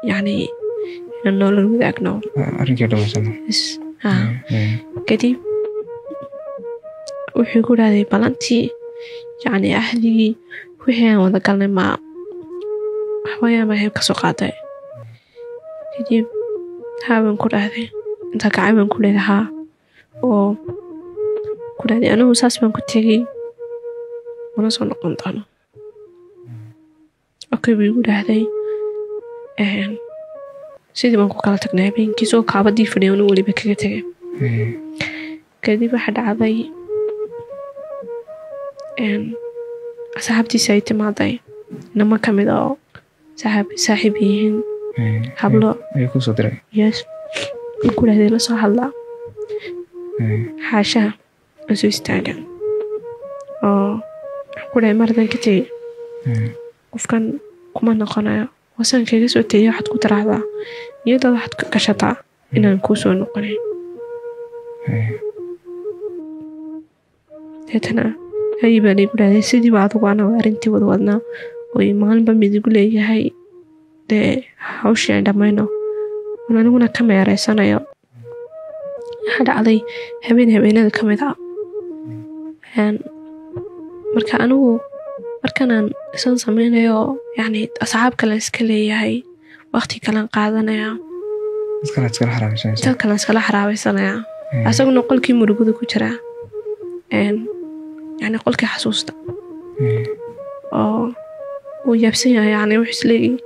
يعني إنه الوذاك نو أرجع له مثلا بس كدي وحيقول هذه بلانتي يعني أهلي وحيان وذا قالنا ما حوايا ما هي كسوقاتي كدي هابن كل هذه أنت كعيبن كل هذا أو كل هذه أنا وساس من كنت تجي ونص نقطة أنا أوكي بيقول هذه سيدي ما كنت قالت نابين كيسو كعبدي فريون ولي بكرتة كدي بحد عضي صاحبتي سايت معضي لما كمل صاحبيهن حبلو يكون صدري يس يقول هذه لا صح الله حاشا أسوي استعجل كل مرة كتير وفكان كمان نقنع وسان كيس وتيجي حد كتر هذا يدا حد كشطع إن نكوسو نقنع هتنا هاي بالي بلا سيدي بعض وانا وارنتي وضوضنا ويمان بميد يقول لي هاي ده هوش يعني دمينه ونقولنا كم يا رئيسنا يا هذا علي هبين هذا كم يدعى markaan isan sameynayo yani asxaab kale iska leeyahay waqti kale qaadanaya iskala xaraabaysanaya asaguna qolkii murugada ku jira yani qolkii xasuusta oo uu yaabsan yahay yani wax isleeyahay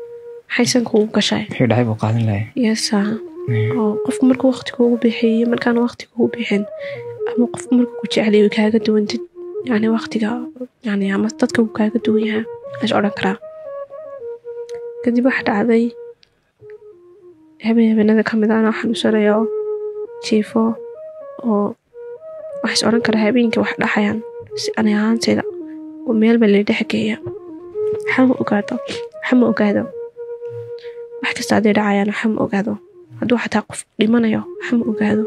xaysan ku gashay wixii dhacay buu qaadan lahayd yesa oo qofku markuu waqti kugu bixiyo markaan waqti kugu bixin ama qofku markuu ku jecel yahay kaaga duwantid يعني وقتها يعني عم تذكر كذا دويها إيش أذكره كذي واحد عادي هبي هذا كم إذا أنا حنوصله شيفه أو واحد أذكره هبي إنك واحد أحيان أنا عن سيدا وميل باللي ضحكيه حمو أقعده واحد استعدي رعايا أنا حمو أقعده هدو حتى قف لمن يا حمو أقعده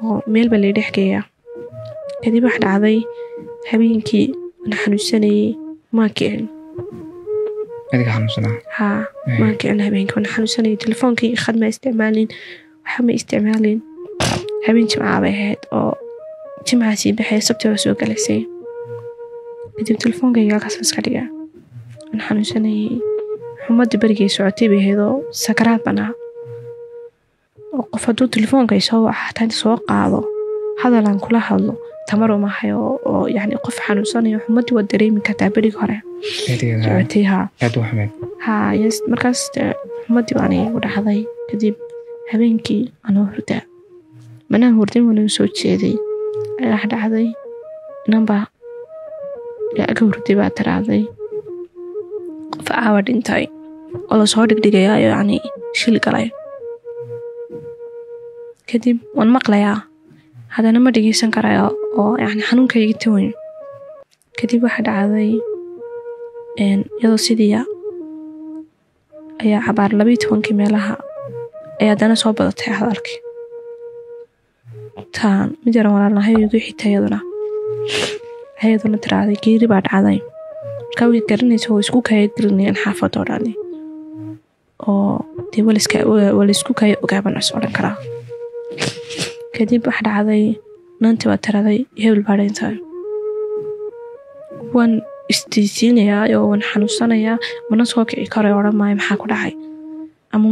وميل باللي ضحكيه كذي واحد عادي habeenkii أنا xanuunsanayay ma kicin adiga xanuunsanaa ma kicin habeenkii أنا xanuunsanayay telefoonkii khad ma isticmaalin waxa ma isticmaalin habeen jimcaha bay ahayd oo jimcahaasi baxay sabtida soo galaysay kadib telefoonkayga halkaas iska dhigaa أنا xanuunsanayay xumadii barigay socotay bay ahayd oo sakaraad banaa oo qof hadduu telefoonka soo xataa soo qaado hadalan kula hadlo tamaro ma hayo oo yani qof xanuunsanaya xumadii wad dareemi kartaa bariga hore jabtayha aad u xameed yes markaas xumadii waani u dhaxday kadib habeenkii anoo hurda manaan hurdin waan soo jeeday ayaa dhacday namba ya aga hurday baa taraaday qof aawad intay oo la soo dhigdhigaya yani shil galay kadib waan maqlayaa هذا ما دقي سنكرايا أو يعني حنون كي يجتوين كدي واحد عادي إن يلا سيديا أي عبارة لبيتون كمالها أي دانا صوبة تحضرك تان مدير ولا هي يجي حتى يدنا هي دنا ترى عادي كيري بعد عادي كوي كرني سوي سكوك هاي كرني أنحافظ دوراني أو دي ولا سكوك هاي وجابنا سؤال كرا kadib waxa dhacday naantii waa taraday hebel baadhayntaay waan istiisiinayaa oo waan xanuunsanayaa mana soo kici karo oran maayo maxaa ku dhacay ama